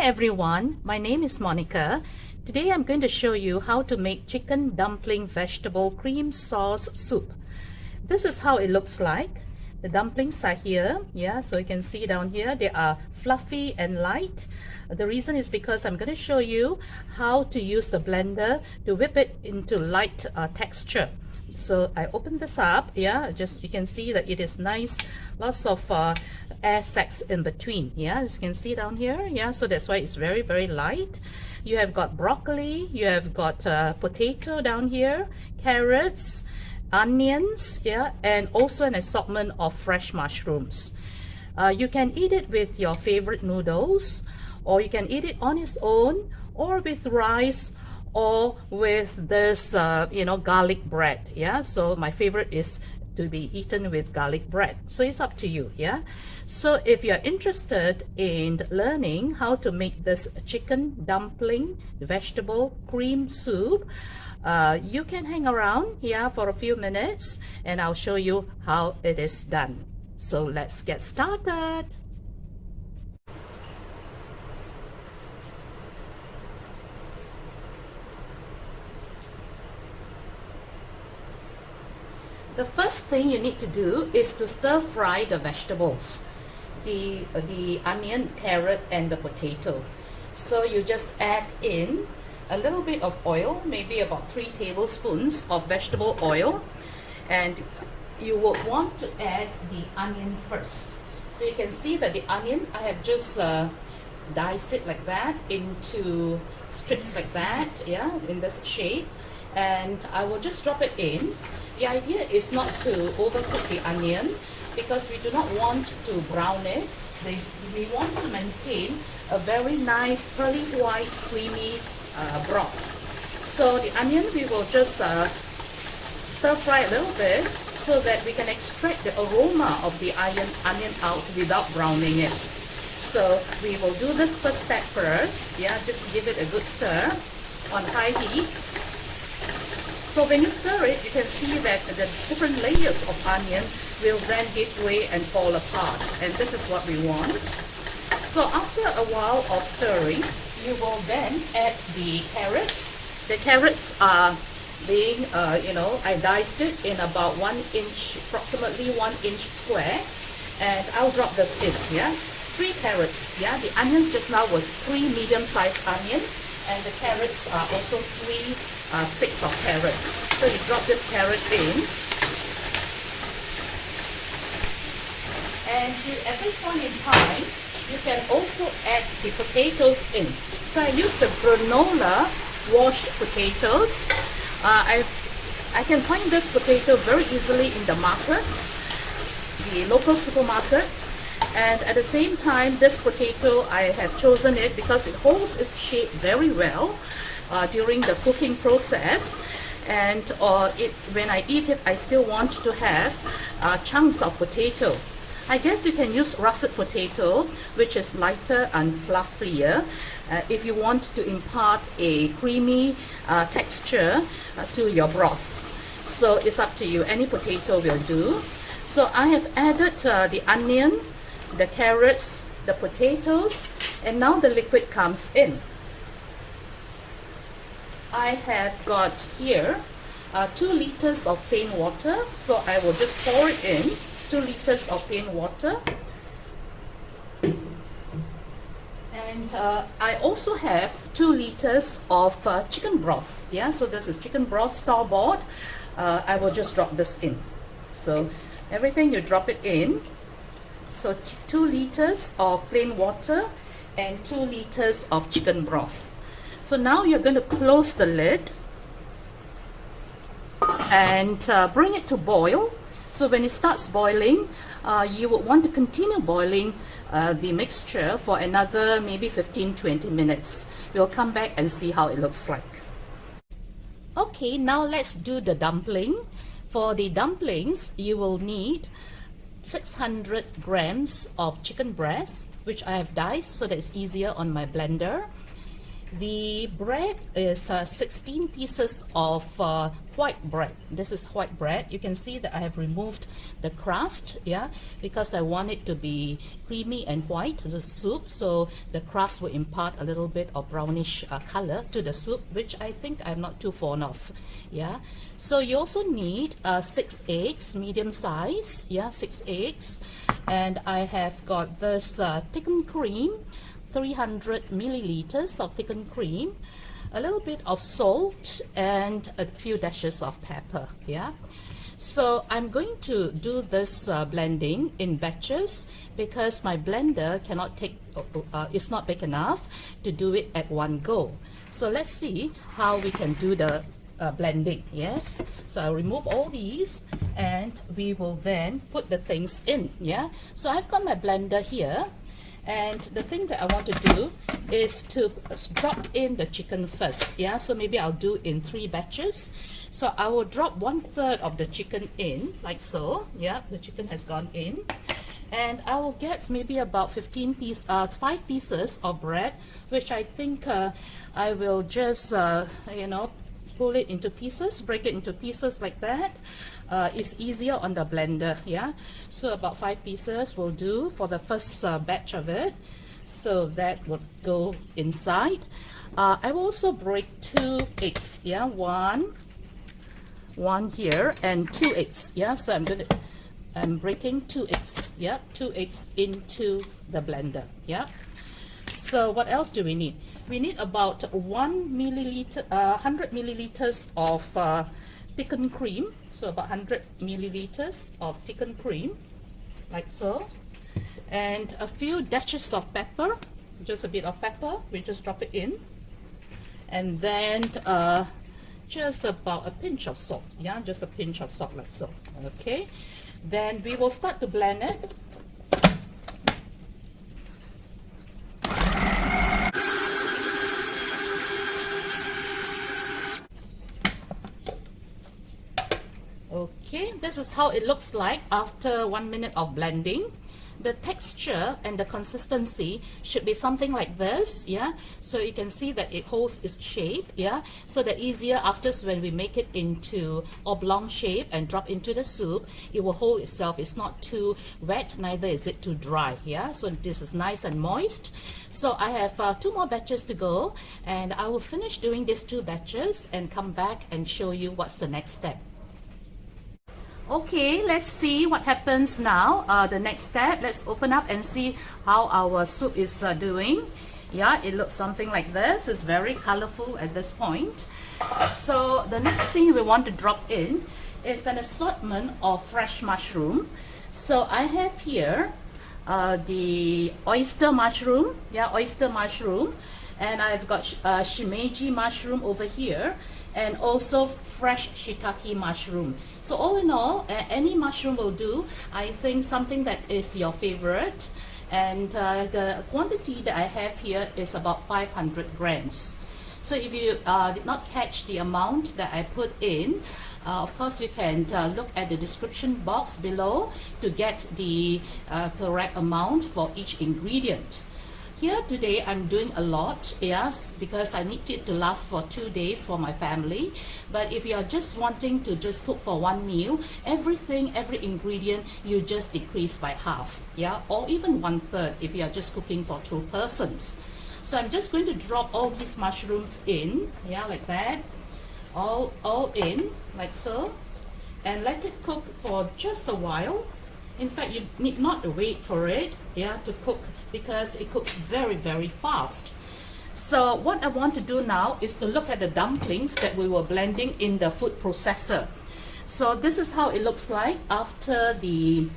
everyone, my name is Monica. Today I'm going to show you how to make chicken dumpling vegetable cream sauce soup. This is how it looks like. The dumplings are here, so you can see down here they are fluffy and light. The reason is because I'm going to show you how to use the blender to whip it into light texture. So I open this up, just you can see that it is nice, lots of air sacs in between, as you can see down here, so that's why it's very, very light. You have got broccoli, you have got potato down here, carrots, onions, and also an assortment of fresh mushrooms. You can eat it with your favorite noodles, or you can eat it on its own, or with rice, or with this garlic bread. So my favorite is to be eaten with garlic bread, so it's up to you. So if you're interested in learning how to make this chicken dumpling vegetable cream soup, you can hang around here for a few minutes and I'll show you how it is done. So let's get started. The first thing you need to do is to stir fry the vegetables, the onion, carrot, and the potato. So you just add in a little bit of oil, maybe about 3 tablespoons of vegetable oil, and you would want to add the onion first. So you can see that the onion, I have just diced it like that into strips like that, in this shape, and I will just drop it in. The idea is not to overcook the onion because we do not want to brown it. We want to maintain a very nice pearly white creamy broth. So the onion we will just stir fry a little bit so that we can extract the aroma of the onion out without browning it. So we will do this first step first. Just give it a good stir on high heat. So when you stir it, you can see that the different layers of onion will then give way and fall apart, and this is what we want. So after a while of stirring, you will then add the carrots. The carrots are being, I diced it in about 1 inch, approximately 1 inch square, and I'll drop this in, 3 carrots, the onions just now were 3 medium-sized onions, and the carrots are also 3 sticks of carrot. So you drop this carrot in, and at this point in time, you can also add the potatoes in. So I use the granola washed potatoes. I can find this potato very easily in the market, the local supermarket. And at the same time, this potato, I have chosen it because it holds its shape very well during the cooking process. And when I eat it, I still want to have chunks of potato. I guess you can use russet potato, which is lighter and fluffier, if you want to impart a creamy texture to your broth. So it's up to you. Any potato will do. So I have added the onion, the carrots, the potatoes, and now the liquid comes in. I have got here 2 liters of plain water, so I will just pour it in, 2 liters of plain water. And I also have 2 liters of chicken broth, so this is chicken broth, store-bought. I will just drop this in. So everything you drop it in. So 2 liters of plain water and 2 liters of chicken broth. So now you're going to close the lid and bring it to boil. So when it starts boiling, you would want to continue boiling the mixture for another maybe 15-20 minutes. We'll come back and see how it looks like. Okay, now let's do the dumpling. For the dumplings, you will need 600 grams of chicken breast, which I have diced so that it's easier on my blender. The bread is 16 pieces of white bread. This is white bread. You can see that I have removed the crust, yeah, because I want it to be creamy and white, the soup, so the crust will impart a little bit of brownish color to the soup, which I think I'm not too fond of, yeah. So you also need 6 eggs, medium size, yeah, 6 eggs, and I have got this thickened cream, 300 milliliters of thickened cream, a little bit of salt, and a few dashes of pepper, yeah. So I'm going to do this blending in batches because my blender cannot take, it's not big enough to do it at one go. So let's see how we can do the blending, yes. So I'll remove all these and we will then put the things in, yeah. So I've got my blender here. And the thing that I want to do is to drop in the chicken first, yeah, so maybe I'll do in 3 batches. So I will drop 1/3 of the chicken in, like so, yeah, the chicken has gone in. And I will get maybe about 5 pieces of bread, which I think I will just, you know, pull it into pieces, break it into pieces like that. It's easier on the blender, yeah. So about 5 pieces will do for the first batch of it. So that would go inside. I will also break 2 eggs, yeah, one here and 2 eggs, yeah. So I'm breaking 2 eggs, yeah, 2 eggs into the blender, yeah. So what else do we need? We need about 100 milliliters of thickened cream. So about 100 milliliters of thickened cream, like so. And a few dashes of pepper, just a bit of pepper, we just drop it in. And then just about a pinch of salt, yeah, just a pinch of salt like so, okay. Then we will start to blend it. Okay, this is how it looks like after 1 minute of blending. The texture and the consistency should be something like this, yeah. So you can see that it holds its shape, yeah. So that easier after when we make it into oblong shape and drop into the soup, it will hold itself. It's not too wet, neither is it too dry, yeah. So this is nice and moist. So I have 2 more batches to go, and I will finish doing these 2 batches and come back and show you what's the next step. Okay, let's see what happens now. The next step, let's open up and see how our soup is doing. Yeah, it looks something like this. It's very colorful at this point. So the next thing we want to drop in is an assortment of fresh mushroom. So I have here the oyster mushroom, yeah, oyster mushroom, and I've got shimeji mushroom over here, and also fresh shiitake mushroom. So all in all, any mushroom will do. I think something that is your favorite, and the quantity that I have here is about 500 grams. So if you did not catch the amount that I put in, of course you can look at the description box below to get the correct amount for each ingredient. Here today I'm doing a lot, yes, because I need it to last for 2 days for my family. But if you are just wanting to just cook for 1 meal, every ingredient you just decrease by half, yeah, or even 1/3 if you are just cooking for 2 persons. So I'm just going to drop all these mushrooms in, yeah, like that, all in, like so, and let it cook for just a while. In fact, you need not wait for it, yeah, to cook, because it cooks very, very fast. So what I want to do now is to look at the dumplings that we were blending in the food processor. So this is how it looks like after the,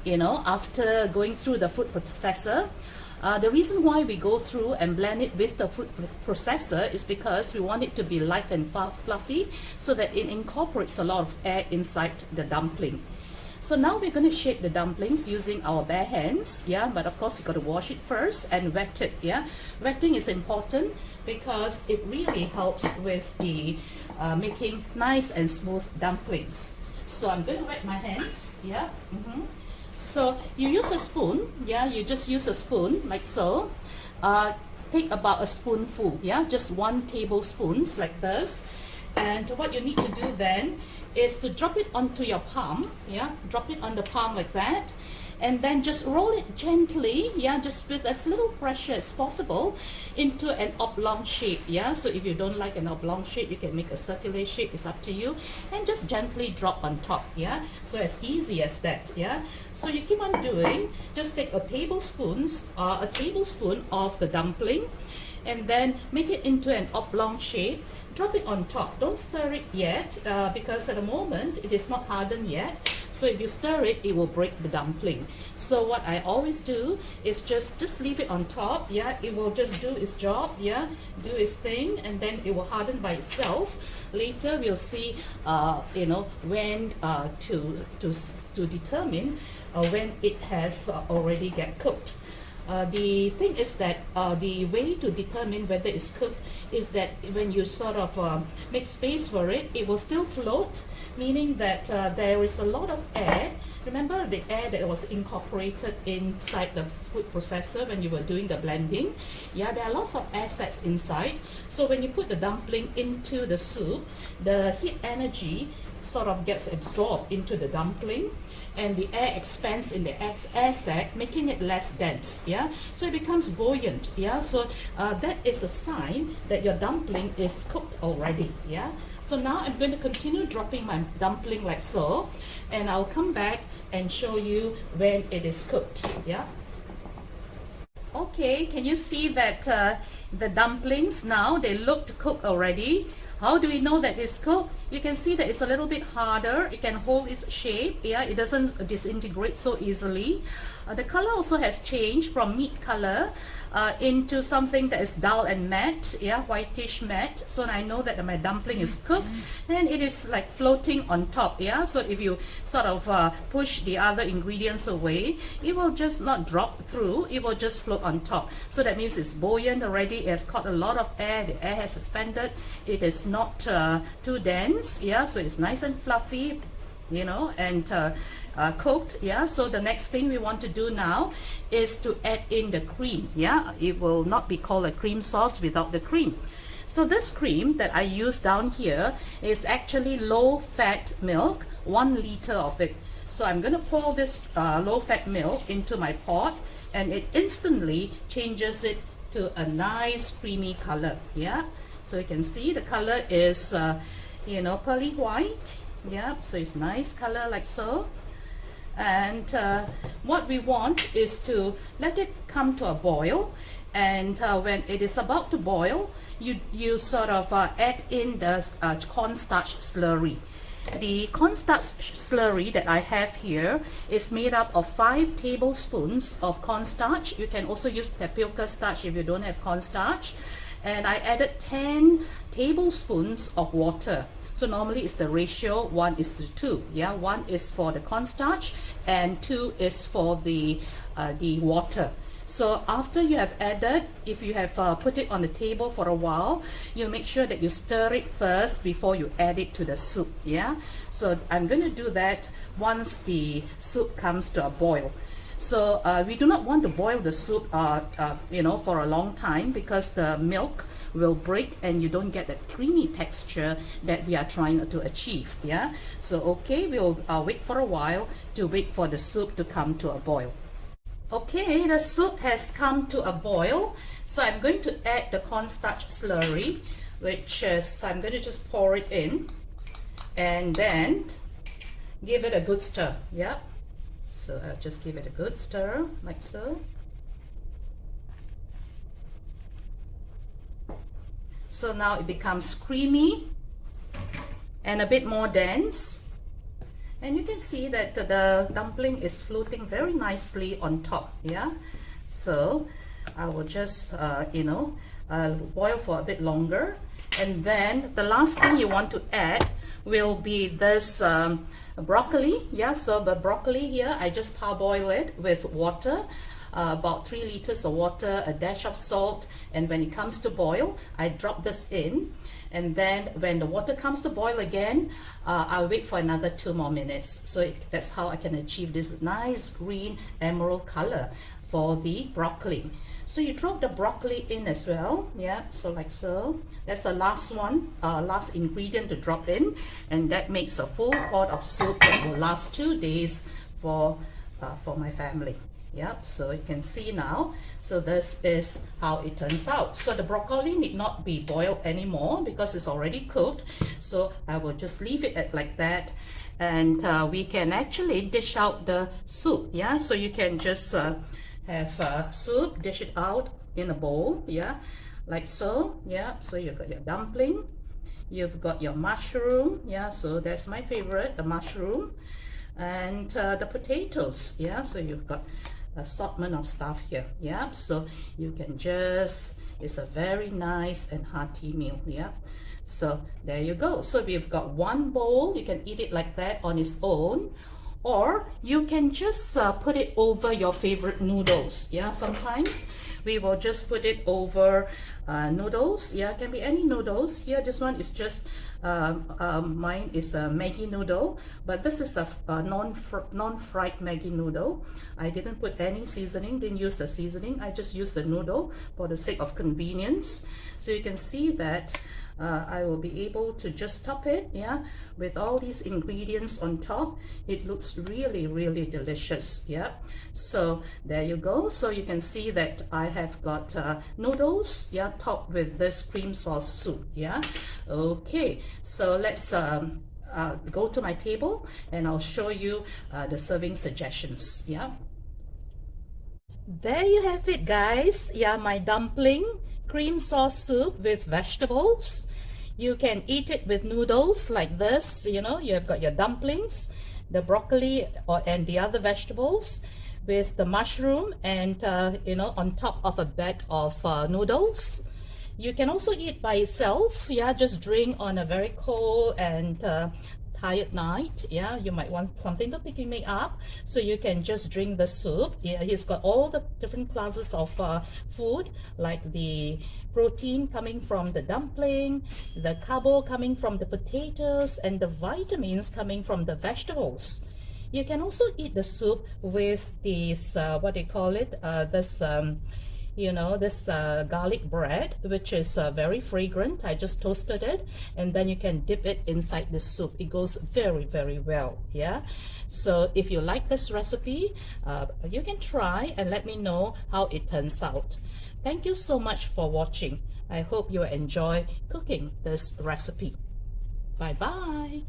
you know, after going through the food processor. The reason why we go through and blend it with the food processor is because we want it to be light and fluffy, so that it incorporates a lot of air inside the dumpling. So now we're going to shape the dumplings using our bare hands, yeah, but of course you got to wash it first and wet it, yeah. Wetting is important because it really helps with the making nice and smooth dumplings. So I'm going to wet my hands, yeah. So you use a spoon, yeah, you just use a spoon like so. take about a spoonful, yeah, just 1 tablespoon like this. And what you need to do then is to drop it onto your palm, yeah, drop it on the palm like that, and then just roll it gently, yeah, just with as little pressure as possible into an oblong shape, yeah. So if you don't like an oblong shape, you can make a circular shape, it's up to you, and just gently drop on top, yeah. So as easy as that, yeah. So you keep on doing, just take a tablespoon of the dumpling, and then make it into an oblong shape. Drop it on top. Don't stir it yet because at the moment it is not hardened yet. So if you stir it, it will break the dumpling. So what I always do is just leave it on top. Yeah, it will just do its job. Yeah, do its thing, and then it will harden by itself. Later we'll see, you know, when to determine when it has already get cooked. The thing is that the way to determine whether it's cooked is that when you sort of make space for it, it will still float, meaning that there is a lot of air. Remember the air that was incorporated inside the food processor when you were doing the blending? Yeah, there are lots of air sacs inside. So when you put the dumpling into the soup, the heat energy sort of gets absorbed into the dumpling, and the air expands in the air sac, making it less dense, yeah, so it becomes buoyant, yeah. So that is a sign that your dumpling is cooked already, yeah. So now I'm going to continue dropping my dumpling like so, and I'll come back and show you when it is cooked, yeah. Okay, can you see that the dumplings now, they look cooked already? How do we know that it's cooked? You can see that it's a little bit harder. It can hold its shape. Yeah, it doesn't disintegrate so easily. The color also has changed from meat color into something that is dull and matte, yeah, whitish matte. So I know that my dumpling is cooked, and it is like floating on top, yeah. So if you sort of push the other ingredients away, it will just not drop through, it will just float on top. So that means it's buoyant already, it has caught a lot of air, the air has expanded, it is not too dense, yeah, so it's nice and fluffy, you know, and cooked, yeah. So the next thing we want to do now is to add in the cream, yeah. It will not be called a cream sauce without the cream. So this cream that I use down here is actually low-fat milk, 1 liter of it. So I'm going to pour this low-fat milk into my pot, and it instantly changes it to a nice creamy color, yeah. So you can see the color is you know, pearly white, yeah, so it's nice color like so. And what we want is to let it come to a boil, and when it is about to boil, you sort of add in the cornstarch slurry. The cornstarch slurry that I have here is made up of 5 tablespoons of cornstarch. You can also use tapioca starch if you don't have cornstarch. And I added 10 tablespoons of water. So normally it's the ratio 1:2. Yeah, 1 is for the cornstarch and 2 is for the water. So after you have added, if you have put it on the table for a while, you make sure that you stir it first before you add it to the soup. Yeah, so I'm going to do that once the soup comes to a boil. So we do not want to boil the soup you know, for a long time, because the milk will break and you don't get that creamy texture that we are trying to achieve. Yeah, so okay, we'll wait for a while to wait for the soup to come to a boil. Okay, the soup has come to a boil, so I'm going to add the cornstarch slurry, which is, I'm going to just pour it in and then give it a good stir. Yeah, so I'll just give it a good stir like so. So now it becomes creamy and a bit more dense. And you can see that the dumpling is floating very nicely on top, yeah. So I will just, you know, boil for a bit longer. And then the last thing you want to add will be this broccoli, yeah. So the broccoli here, I just parboil it with water. About 3 liters of water, a dash of salt, and when it comes to boil, I drop this in, and then when the water comes to boil again, I'll wait for another 2 more minutes. So that's how I can achieve this nice green emerald color for the broccoli. So you drop the broccoli in as well, yeah, so like so. That's the last one, last ingredient to drop in, and that makes a full pot of soup that will last 2 days for my family. Yep, so you can see now. So this is how it turns out. So the broccoli need not be boiled anymore because it's already cooked. So I will just leave it like that, and we can actually dish out the soup. Yeah, so you can just have soup, dish it out in a bowl, yeah, like so. Yeah, so you've got your dumpling, you've got your mushroom, yeah, so that's my favorite, the mushroom, and the potatoes, yeah, so you've got assortment of stuff here, yeah, so you can just, it's a very nice and hearty meal, yeah. So there you go. So we've got one bowl. You can eat it like that on its own, or you can just put it over your favorite noodles. Yeah, sometimes we will just put it over noodles. Yeah, it can be any noodles. Here, this one is just mine is a Maggi noodle, but this is a non-fried Maggi noodle. I didn't put any seasoning, didn't use the seasoning. I just used the noodle for the sake of convenience. So you can see that I will be able to just top it, yeah, with all these ingredients on top. It looks really, really delicious, yeah. So there you go. So you can see that I have got noodles, yeah, topped with this cream sauce soup, yeah. Okay, so let's go to my table and I'll show you the serving suggestions, yeah. There you have it, guys. Yeah, my dumpling cream sauce soup with vegetables. You can eat it with noodles like this. You know, you have got your dumplings, the broccoli and the other vegetables with the mushroom, and you know, on top of a bed of noodles. You can also eat by itself, yeah, just drink on a very cold and tired night. Yeah, you might want something to pick me up, so you can just drink the soup. Yeah, he's got all the different classes of food, like the protein coming from the dumpling, the carbo coming from the potatoes, and the vitamins coming from the vegetables. You can also eat the soup with this what they call it, this you know, this garlic bread, which is very fragrant. I just toasted it, and then you can dip it inside the soup. It goes very, very well, yeah. So if you like this recipe, you can try and let me know how it turns out. Thank you so much for watching. I hope you enjoy cooking this recipe. Bye bye.